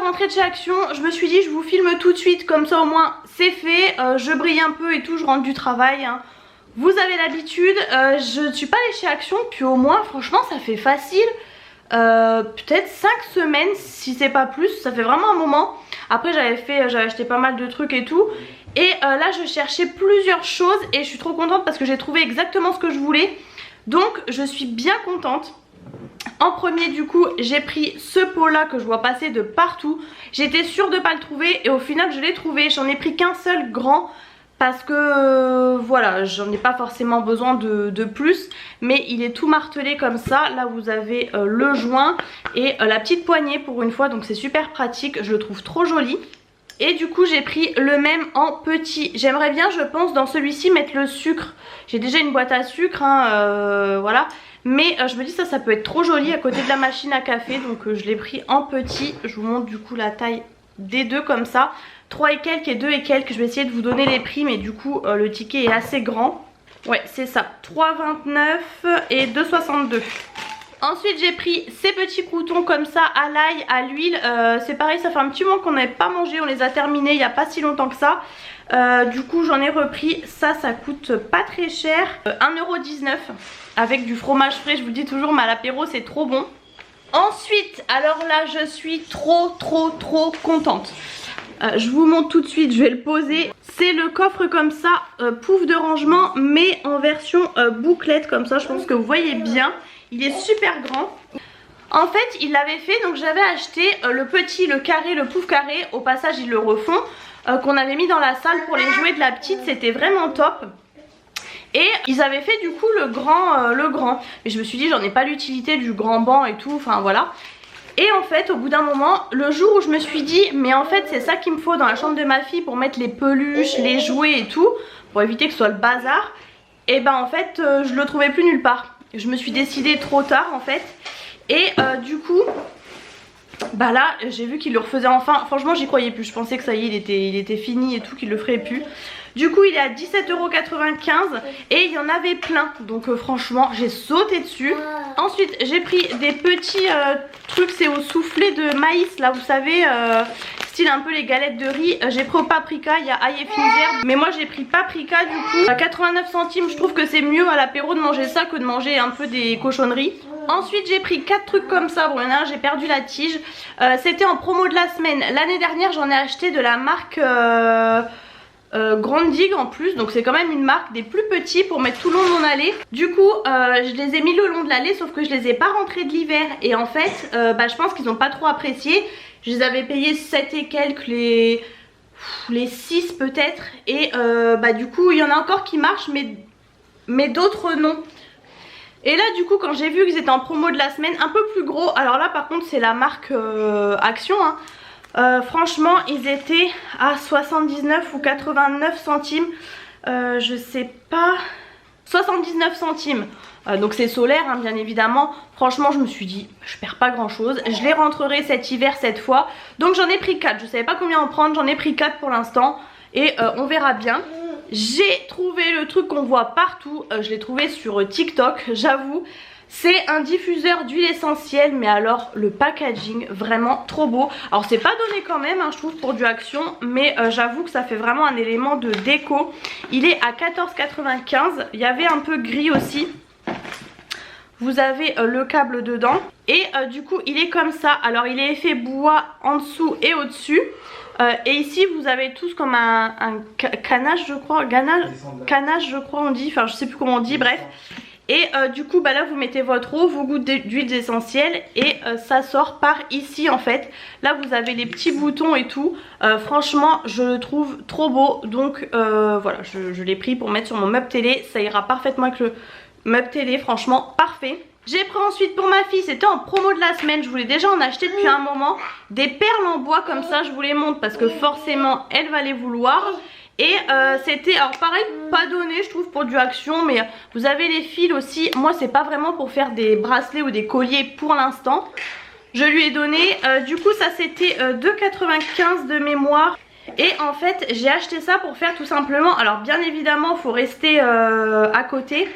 rentrée de chez Action, je me suis dit je vous filme tout de suite, comme ça au moins c'est fait. Je brille un peu et tout, je rentre du travail, hein. Vous avez l'habitude, je ne suis pas allée chez Action, puis au moins franchement ça fait facile. Peut-être 5 semaines si c'est pas plus, ça fait vraiment un moment. Après j'avais acheté pas mal de trucs et tout. Et là je cherchais plusieurs choses et je suis trop contente parce que j'ai trouvé exactement ce que je voulais. Donc je suis bien contente. En premier du coup j'ai pris ce pot là que je vois passer de partout. J'étais sûre de pas le trouver et au final je l'ai trouvé. J'en ai pris qu'un seul grand parce que voilà, j'en ai pas forcément besoin de plus. Mais il est tout martelé comme ça. Là vous avez le joint et la petite poignée pour une fois. Donc c'est super pratique, je le trouve trop joli. Et du coup j'ai pris le même en petit. J'aimerais bien, je pense, dans celui-ci mettre le sucre. J'ai déjà une boîte à sucre, hein, voilà. Mais je me dis ça peut être trop joli à côté de la machine à café. Donc je l'ai pris en petit. Je vous montre du coup la taille des deux comme ça. 3 et quelques et 2 et quelques. Je vais essayer de vous donner les prix, mais du coup le ticket est assez grand. Ouais, c'est ça, 3,29 et 2,62. Ensuite j'ai pris ces petits croûtons comme ça à l'ail, à l'huile. C'est pareil, ça fait un petit moment qu'on n'avait pas mangé. On les a terminés il n'y a pas si longtemps que ça. Du coup j'en ai repris. Ça coûte pas très cher, 1,19 € avec du fromage frais. Je vous le dis toujours, mais à l'apéro c'est trop bon. Ensuite, alors là je suis trop contente. Je vous montre tout de suite, je vais le poser. C'est le coffre comme ça, pouf de rangement, mais en version bouclette comme ça. Je pense que vous voyez bien. Il est super grand. En fait il l'avait fait, donc j'avais acheté le petit, le carré, le pouf carré. Au passage ils le refont, qu'on avait mis dans la salle pour les jouets de la petite. C'était vraiment top. Et ils avaient fait du coup le grand. Mais je me suis dit j'en ai pas l'utilité du grand banc et tout, enfin voilà. Et en fait au bout d'un moment, le jour où je me suis dit mais en fait c'est ça qu'il me faut dans la chambre de ma fille pour mettre les peluches, les jouets et tout, pour éviter que ce soit le bazar. Et ben en fait je le trouvais plus nulle part. Je me suis décidée trop tard en fait. Et du coup bah là j'ai vu qu'il le refaisait enfin. Franchement j'y croyais plus, je pensais que ça y est il était fini et tout, qu'il le ferait plus. Du coup il est à 17,95 € et il y en avait plein. Donc franchement j'ai sauté dessus. Ensuite j'ai pris des petits trucs, c'est au soufflé de maïs là, vous savez, style un peu les galettes de riz. J'ai pris au paprika, il y a ail et fines herbes, mais moi j'ai pris paprika du coup à 89 centimes. Je trouve que c'est mieux à l'apéro de manger ça que de manger un peu des cochonneries. Ensuite j'ai pris 4 trucs comme ça. Bon il y en a un, j'ai perdu la tige. C'était en promo de la semaine. L'année dernière j'en ai acheté de la marque Grande Digue en plus, donc c'est quand même une marque des plus petits pour mettre tout le long de mon allée. Du coup je les ai mis le long de l'allée, sauf que je les ai pas rentrés de l'hiver. Et en fait je pense qu'ils ont pas trop apprécié. Je les avais payés 7 et quelques, les 6 peut-être. Et du coup il y en a encore qui marchent, mais d'autres non. Et là du coup quand j'ai vu qu'ils étaient en promo de la semaine, un peu plus gros. Alors là par contre c'est la marque Action, hein. Franchement ils étaient à 79 ou 89 centimes, je sais pas, 79 centimes. Donc c'est solaire hein, bien évidemment. Franchement je me suis dit je perds pas grand chose, je les rentrerai cet hiver cette fois. Donc j'en ai pris 4, je savais pas combien en prendre, j'en ai pris 4 pour l'instant. Et on verra bien. J'ai trouvé le truc qu'on voit partout, je l'ai trouvé sur TikTok, j'avoue. C'est un diffuseur d'huile essentielle, mais alors le packaging vraiment trop beau. Alors c'est pas donné quand même hein, je trouve pour du Action, mais j'avoue que ça fait vraiment un élément de déco. Il est à 14,95 €, il y avait un peu gris aussi. Vous avez le câble dedans et du coup il est comme ça. Alors il est effet bois en dessous et au dessus. Et ici vous avez tous comme un canage je crois, canage je crois on dit, enfin je sais plus comment on dit, bref. Et du coup là vous mettez votre eau, vos gouttes d'huile essentielle et ça sort par ici en fait. Là vous avez les petits boutons et tout. Franchement je le trouve trop beau. Donc voilà, je l'ai pris pour mettre sur mon meuble télé. Ça ira parfaitement avec le meuble télé, franchement parfait. J'ai pris ensuite pour ma fille, c'était en promo de la semaine, je voulais déjà en acheter depuis un moment, des perles en bois comme ça. Je vous les montre parce que forcément elle va les vouloir. Et c'était, alors pareil, pas donné je trouve pour du Action, mais vous avez les fils aussi. Moi c'est pas vraiment pour faire des bracelets ou des colliers pour l'instant. Je lui ai donné, du coup ça c'était 2,95 € de mémoire. Et en fait j'ai acheté ça pour faire tout simplement, alors bien évidemment il faut rester à côté.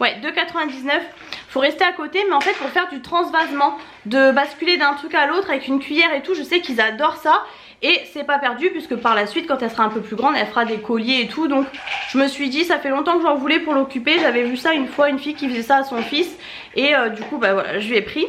Ouais, 2,99 €. Faut rester à côté, mais en fait pour faire du transvasement. de basculer d'un truc à l'autre avec une cuillère et tout. Je sais qu'ils adorent ça. Et c'est pas perdu puisque par la suite quand elle sera un peu plus grande elle fera des colliers et tout. Donc je me suis dit ça fait longtemps que j'en voulais pour l'occuper. J'avais vu ça une fois, une fille qui faisait ça à son fils. Et du coup bah voilà, je lui ai pris.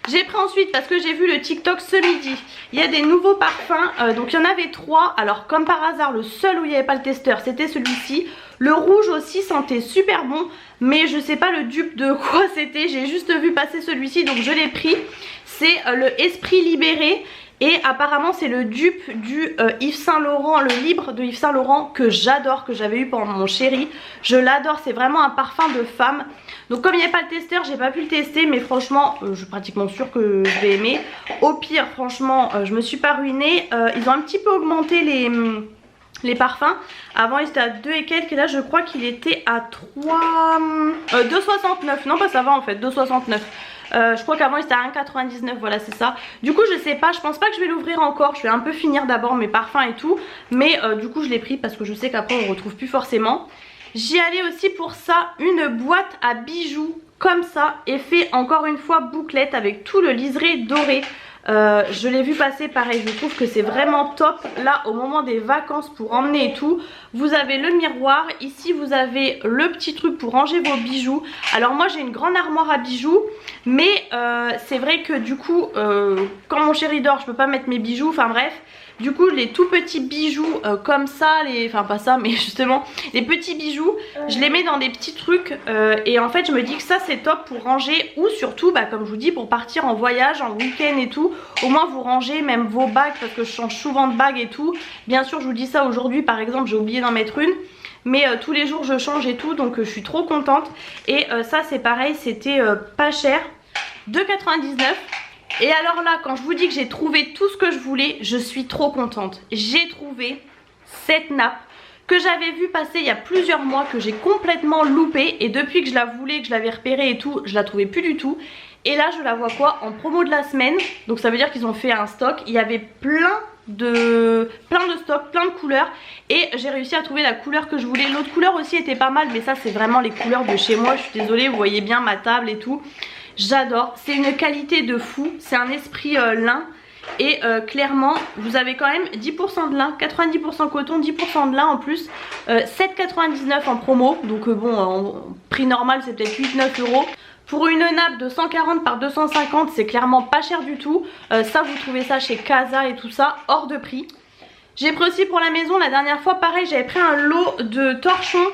J'ai pris ensuite parce que j'ai vu le TikTok ce midi. Il y a des nouveaux parfums, donc il y en avait 3. Alors comme par hasard le seul où il n'y avait pas le testeur c'était celui-ci. Le rouge aussi sentait super bon, mais je sais pas le dupe de quoi c'était. J'ai juste vu passer celui-ci donc je l'ai pris. C'est le Esprit Libéré. Et apparemment c'est le dupe du Yves Saint Laurent, le Libre de Yves Saint Laurent que j'adore, que j'avais eu pendant mon chéri. Je l'adore, c'est vraiment un parfum de femme. Donc comme il n'y a pas le testeur, j'ai pas pu le tester, mais franchement je suis pratiquement sûre que je vais aimer. Au pire franchement je me suis pas ruinée. Ils ont un petit peu augmenté les parfums. Avant il était à 2 et quelques et là je crois qu'il était à 3... 2,69. Non bah ça va en fait, 2,69. Je crois qu'avant il était à 1,99, voilà c'est ça. Du coup je sais pas, je pense pas que je vais l'ouvrir encore. Je vais un peu finir d'abord mes parfums et tout. Mais du coup je l'ai pris parce que je sais qu'après on retrouve plus forcément. J'y allais aussi pour ça, une boîte à bijoux comme ça. Et fait encore une fois bouclette avec tout le liseré doré. Je l'ai vu passer pareil, je trouve que c'est vraiment top. Là au moment des vacances pour emmener et tout, vous avez le miroir. Ici vous avez le petit truc pour ranger vos bijoux. Alors moi j'ai une grande armoire à bijoux, mais c'est vrai que du coup quand mon chéri dort je peux pas mettre mes bijoux, enfin bref. Du coup les tout petits bijoux comme ça, enfin pas ça mais justement les petits bijoux, je les mets dans des petits trucs et en fait je me dis que ça c'est top pour ranger ou surtout bah, comme je vous dis pour partir en voyage, en week-end et tout. Au moins vous rangez même vos bagues parce que je change souvent de bagues et tout. Bien sûr je vous dis ça aujourd'hui par exemple j'ai oublié d'en mettre une. Mais tous les jours je change et tout donc je suis trop contente. Et ça c'est pareil, c'était pas cher, 2,99 €. Et alors là quand je vous dis que j'ai trouvé tout ce que je voulais, je suis trop contente. J'ai trouvé cette nappe que j'avais vu passer il y a plusieurs mois, que j'ai complètement loupé. Et depuis que je la voulais, que je l'avais repérée et tout, je la trouvais plus du tout. Et là je la vois quoi en promo de la semaine. Donc ça veut dire qu'ils ont fait un stock. Il y avait plein de stocks, plein de couleurs. Et j'ai réussi à trouver la couleur que je voulais. L'autre couleur aussi était pas mal, mais ça c'est vraiment les couleurs de chez moi. Je suis désolée, vous voyez bien ma table et tout. J'adore, c'est une qualité de fou, c'est un esprit lin. Et clairement vous avez quand même 10% de lin, 90% coton, 10% de lin en plus. 7,99 € en promo, donc bon en prix normal c'est peut-être 8-9 €. Pour une nappe de 140 par 250 c'est clairement pas cher du tout. Ça vous trouvez ça chez Casa et tout ça, hors de prix. J'ai pris aussi pour la maison la dernière fois pareil, j'avais pris un lot de torchons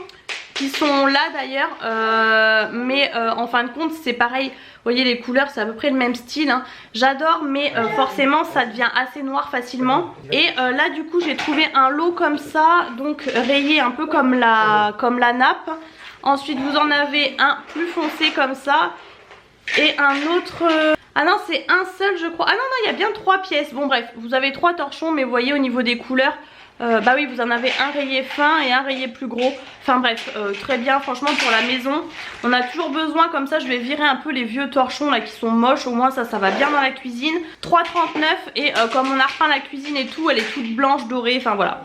qui sont là d'ailleurs, mais en fin de compte c'est pareil. Vous voyez les couleurs c'est à peu près le même style hein. J'adore mais forcément ça devient assez noir facilement. Et là du coup j'ai trouvé un lot comme ça, donc rayé un peu comme la nappe. Ensuite vous en avez un plus foncé comme ça. Et un autre... Ah non c'est un seul je crois. Ah non non il y a bien 3 pièces. Bon bref vous avez 3 torchons mais vous voyez au niveau des couleurs bah oui vous en avez un rayé fin et un rayé plus gros. Enfin bref très bien franchement pour la maison. On a toujours besoin comme ça, je vais virer un peu les vieux torchons là qui sont moches. Au moins ça va bien dans la cuisine. 3,39 € et comme on a repeint la cuisine et tout, elle est toute blanche dorée, enfin voilà.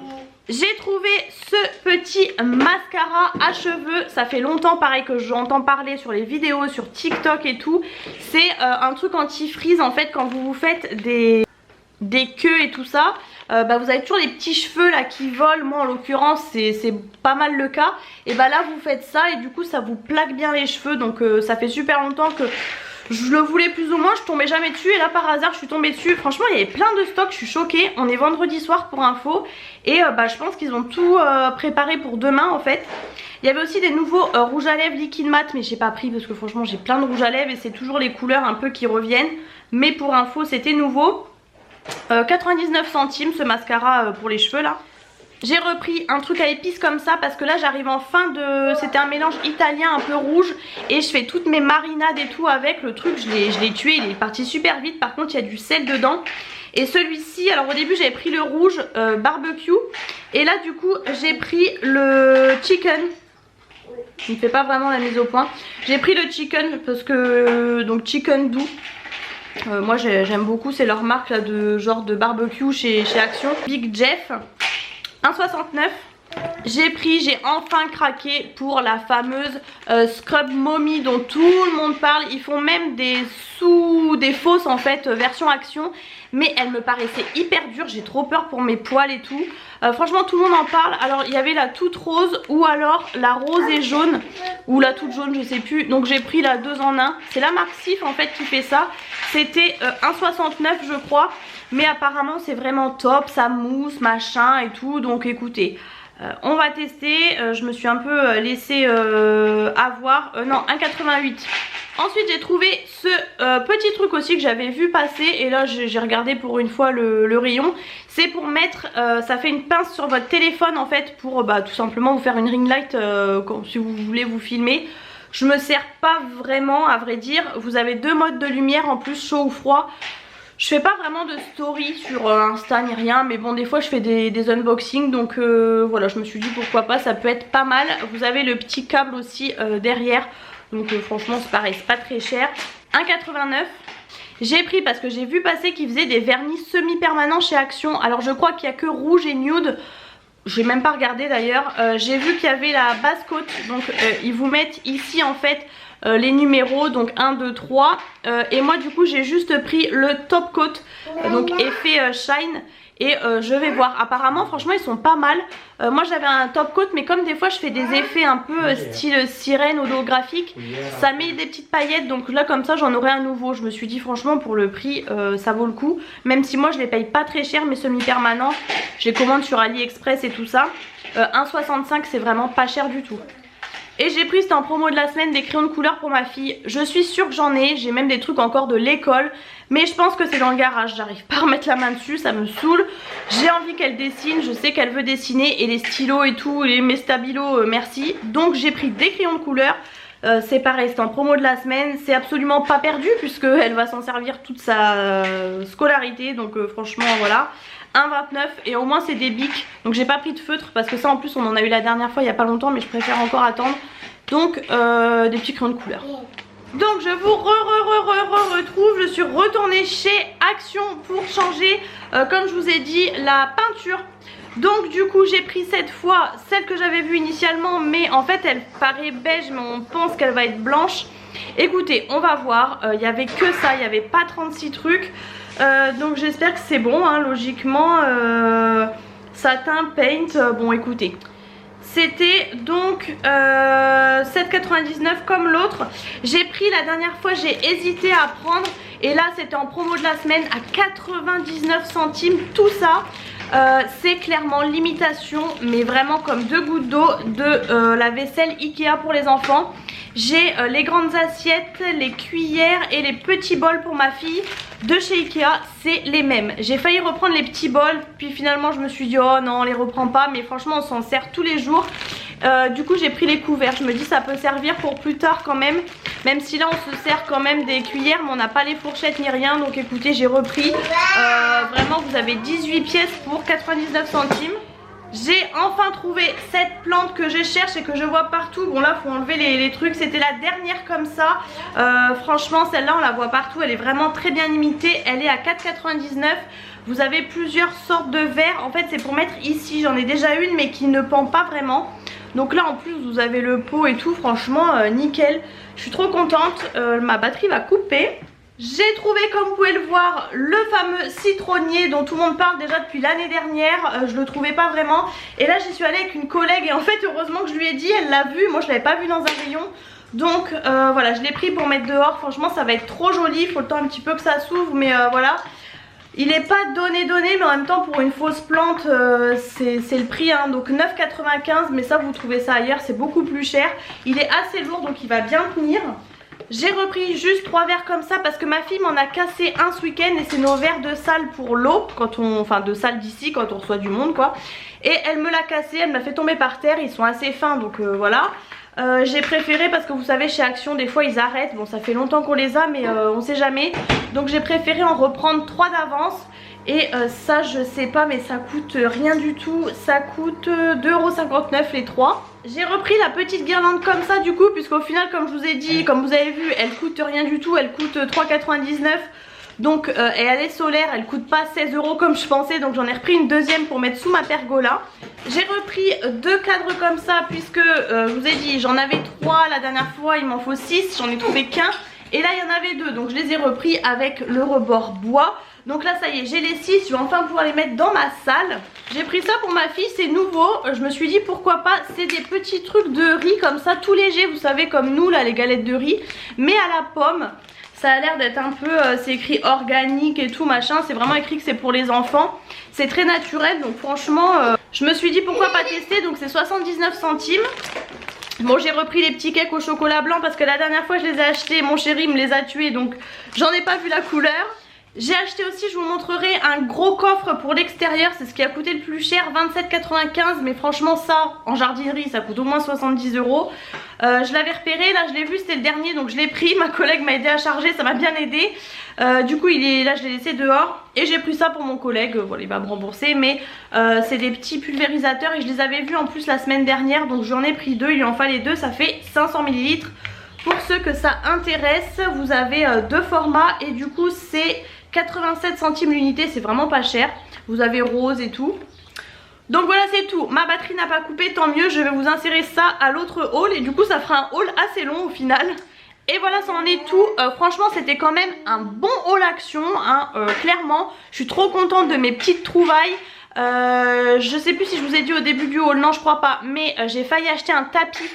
J'ai trouvé ce petit mascara à cheveux. Ça fait longtemps pareil que j'entends parler sur les vidéos, sur TikTok et tout. C'est un truc anti-frizz en fait quand vous vous faites des queues et tout ça. Bah vous avez toujours les petits cheveux là qui volent. Moi en l'occurrence c'est pas mal le cas. Et bah là vous faites ça et du coup ça vous plaque bien les cheveux. Donc ça fait super longtemps que je le voulais plus ou moins, je tombais jamais dessus. Et là par hasard je suis tombée dessus. Franchement il y avait plein de stocks, je suis choquée. On est vendredi soir pour info. Et bah je pense qu'ils ont tout préparé pour demain en fait. Il y avait aussi des nouveaux rouges à lèvres liquide mat, mais j'ai pas pris parce que franchement j'ai plein de rouges à lèvres et c'est toujours les couleurs un peu qui reviennent. Mais pour info c'était nouveau. 99 centimes ce mascara pour les cheveux là. J'ai repris un truc à épices comme ça parce que là j'arrive en fin de... C'était un mélange italien un peu rouge et je fais toutes mes marinades et tout avec. Le truc je l'ai tué, il est parti super vite. Par contre il y a du sel dedans. Et celui-ci, alors au début j'avais pris le rouge barbecue. Et là du coup j'ai pris le chicken. Il ne fait pas vraiment la mise au point. J'ai pris le chicken parce que... donc chicken doux. Moi j'aime beaucoup, c'est leur marque là de genre de barbecue chez Action. Big Jeff, 1,69 €. J'ai enfin craqué pour la fameuse Scrub Mommy dont tout le monde parle. Ils font même des fausses en fait version action, mais elle me paraissait hyper dure. J'ai trop peur pour mes poils et tout. Franchement tout le monde en parle. Alors il y avait la toute rose ou alors la rose et jaune, ou la toute jaune je sais plus. Donc j'ai pris la 2 en 1. C'est la marque Sif en fait qui fait ça. C'était 1,69 je crois, mais apparemment c'est vraiment top, ça mousse machin et tout. Donc écoutez, on va tester. Je me suis un peu laissée avoir. Non, 1,88. Ensuite j'ai trouvé ce petit truc aussi que j'avais vu passer. Et là j'ai regardé pour une fois le rayon. C'est pour mettre, ça fait une pince sur votre téléphone en fait. Pour tout simplement vous faire une ring light si vous voulez vous filmer. Je me sers pas vraiment à vrai dire. Vous avez 2 modes de lumière en plus, chaud ou froid. Je fais pas vraiment de story sur Insta ni rien, mais bon des fois je fais des unboxings, donc voilà, je me suis dit pourquoi pas, ça peut être pas mal. Vous avez le petit câble aussi derrière, donc franchement c'est pareil, c'est pas très cher. 1,89. J'ai pris parce que j'ai vu passer qu'ils faisaient des vernis semi-permanents chez Action. Alors je crois qu'il n'y a que rouge et nude. J'ai même pas regardé d'ailleurs. J'ai vu qu'il y avait la base coat, donc ils vous mettent ici en fait les numéros, donc 1, 2, 3. Et moi du coup j'ai juste pris le top coat, donc effet shine. Et je vais voir, apparemment franchement ils sont pas mal. Moi j'avais un top coat, mais comme des fois je fais des effets un peu style sirène holographique, ça met des petites paillettes. Donc là comme ça j'en aurai un nouveau. Je me suis dit franchement pour le prix ça vaut le coup. Même si moi je les paye pas très cher, mes semi-permanents je les commande sur AliExpress et tout ça. 1,65 c'est vraiment pas cher du tout. Et j'ai pris, c'était en promo de la semaine, des crayons de couleur pour ma fille. Je suis sûre que j'en ai, j'ai même des trucs encore de l'école. Mais je pense que c'est dans le garage, j'arrive pas à remettre la main dessus, ça me saoule. J'ai envie qu'elle dessine, je sais qu'elle veut dessiner. Et les stylos et tout, mes stabilos, merci. Donc j'ai pris des crayons de couleur. C'est pareil, c'est en promo de la semaine. C'est absolument pas perdu puisqu'elle va s'en servir toute sa scolarité. Donc franchement voilà. 1,29 et au moins c'est des bics. Donc j'ai pas pris de feutre parce que ça en plus on en a eu la dernière fois il y a pas longtemps, mais je préfère encore attendre. Donc des petits crayons de couleur. Donc je vous retrouve. Je suis retournée chez Action pour changer comme je vous ai dit la peinture. Donc du coup j'ai pris cette fois celle que j'avais vue initialement, mais en fait elle paraît beige mais on pense qu'elle va être blanche. Écoutez, on va voir. Il n'y avait que ça, il n'y avait pas 36 trucs. Donc j'espère que c'est bon hein, logiquement. Satin paint, bon écoutez, c'était donc 7,99 comme l'autre. J'ai pris la dernière fois, j'ai hésité à prendre, et là c'était en promo de la semaine à 99 centimes tout ça. C'est clairement l'imitation, mais vraiment comme 2 gouttes d'eau de la vaisselle Ikea pour les enfants. J'ai les grandes assiettes, les cuillères et les petits bols pour ma fille de chez Ikea, c'est les mêmes. J'ai failli reprendre les petits bols, puis finalement je me suis dit oh non on les reprend pas, mais franchement on s'en sert tous les jours. Du coup j'ai pris les couverts, je me dis ça peut servir pour plus tard quand même. Même si là on se sert quand même des cuillères, mais on n'a pas les fourchettes ni rien. Donc écoutez j'ai repris, vraiment vous avez 18 pièces pour 99 centimes. J'ai enfin trouvé cette plante que je cherche et que je vois partout. Bon là faut enlever les trucs, c'était la dernière comme ça. Franchement celle-là on la voit partout, elle est vraiment très bien imitée. Elle est à 4,99. Vous avez plusieurs sortes de verres. En fait c'est pour mettre ici, j'en ai déjà une mais qui ne pend pas vraiment. Donc là en plus vous avez le pot et tout, franchement nickel. Je suis trop contente, ma batterie va couper. J'ai trouvé comme vous pouvez le voir le fameux citronnier dont tout le monde parle déjà depuis l'année dernière. Je le trouvais pas vraiment et là j'y suis allée avec une collègue et en fait heureusement que je lui ai dit, elle l'a vu, moi je l'avais pas vu dans un rayon. Donc voilà je l'ai pris pour mettre dehors, franchement ça va être trop joli, il faut le temps un petit peu que ça s'ouvre mais voilà. Il est pas donné mais en même temps pour une fausse plante c'est le prix hein. Donc 9,95 mais ça vous trouvez ça ailleurs, c'est beaucoup plus cher. Il est assez lourd donc il va bien tenir. J'ai repris juste 3 verres comme ça parce que ma fille m'en a cassé un ce week-end et c'est nos verres de salle pour l'eau, enfin de salle d'ici quand on reçoit du monde quoi. Et elle me l'a cassé, elle me l'a fait tomber par terre, ils sont assez fins donc voilà. J'ai préféré parce que vous savez chez Action des fois ils arrêtent, bon ça fait longtemps qu'on les a mais on sait jamais. Donc j'ai préféré en reprendre 3 d'avance. Et ça je sais pas mais ça coûte rien du tout, ça coûte 2,59 € les 3. J'ai repris la petite guirlande comme ça du coup puisqu'au final comme je vous ai dit, comme vous avez vu elle coûte rien du tout, elle coûte 3,99 €. Donc et elle est solaire, elle coûte pas 16 € comme je pensais. Donc j'en ai repris une deuxième pour mettre sous ma pergola. J'ai repris 2 cadres comme ça puisque je vous ai dit j'en avais 3 la dernière fois, il m'en faut 6, j'en ai trouvé qu'un. Et là il y en avait 2, donc je les ai repris avec le rebord bois. Donc là ça y est, j'ai les 6, je vais enfin pouvoir les mettre dans ma salle. J'ai pris ça pour ma fille, c'est nouveau. Je me suis dit pourquoi pas, c'est des petits trucs de riz comme ça, tout léger, vous savez comme nous là les galettes de riz. Mais à la pomme, ça a l'air d'être un peu, c'est écrit organique et tout machin. C'est vraiment écrit que c'est pour les enfants. C'est très naturel, donc franchement je me suis dit pourquoi pas tester. Donc c'est 79 centimes. Bon, j'ai repris les petits cakes au chocolat blanc parce que la dernière fois je les ai achetés, mon chéri me les a tués, donc j'en ai pas vu la couleur. J'ai acheté aussi, je vous montrerai, un gros coffre pour l'extérieur, c'est ce qui a coûté le plus cher, 27,95 €, mais franchement ça, en jardinerie, ça coûte au moins 70 €. Je l'avais repéré, là je l'ai vu, c'était le dernier, donc je l'ai pris, ma collègue m'a aidé à charger, ça m'a bien aidé. Du coup là je l'ai laissé dehors et j'ai pris ça pour mon collègue, voilà il va me rembourser, mais c'est des petits pulvérisateurs et je les avais vus en plus la semaine dernière, donc j'en ai pris 2, il lui en fallait 2, ça fait 500 ml. Pour ceux que ça intéresse, vous avez 2 formats et du coup c'est 87 centimes l'unité, c'est vraiment pas cher. Vous avez rose et tout. Donc voilà, c'est tout. Ma batterie n'a pas coupé, tant mieux. Je vais vous insérer ça à l'autre haul et du coup ça fera un haul assez long au final. Et voilà, ça en est tout. Franchement c'était quand même un bon haul action hein, clairement. Je suis trop contente de mes petites trouvailles. Je sais plus si je vous ai dit au début du haul, non je crois pas, mais j'ai failli acheter un tapis.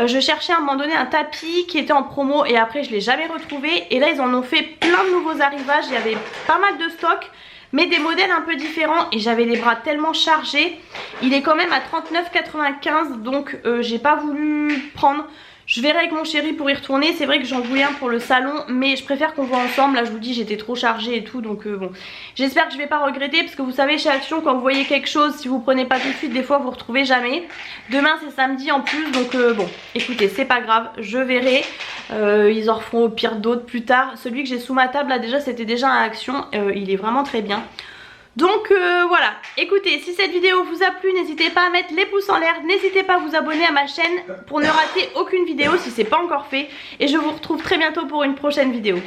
Je cherchais à un moment donné un tapis qui était en promo et après je l'ai jamais retrouvé. Et là ils en ont fait plein de nouveaux arrivages, il y avait pas mal de stock, mais des modèles un peu différents et j'avais les bras tellement chargés. Il est quand même à 39,95 €, donc j'ai pas voulu prendre. Je verrai avec mon chéri pour y retourner. C'est vrai que j'en voulais un pour le salon, mais je préfère qu'on voit ensemble. Là je vous dis j'étais trop chargée et tout, donc bon. J'espère que je vais pas regretter parce que vous savez chez Action quand vous voyez quelque chose, si vous prenez pas tout de suite, des fois vous retrouvez jamais. Demain c'est samedi en plus, donc bon écoutez c'est pas grave, je verrai. Ils en referont au pire d'autres plus tard. Celui que j'ai sous ma table là déjà c'était déjà un Action, il est vraiment très bien. Donc voilà, écoutez, si cette vidéo vous a plu, n'hésitez pas à mettre les pouces en l'air, n'hésitez pas à vous abonner à ma chaîne pour ne rater aucune vidéo si c'est pas encore fait. Et je vous retrouve très bientôt pour une prochaine vidéo.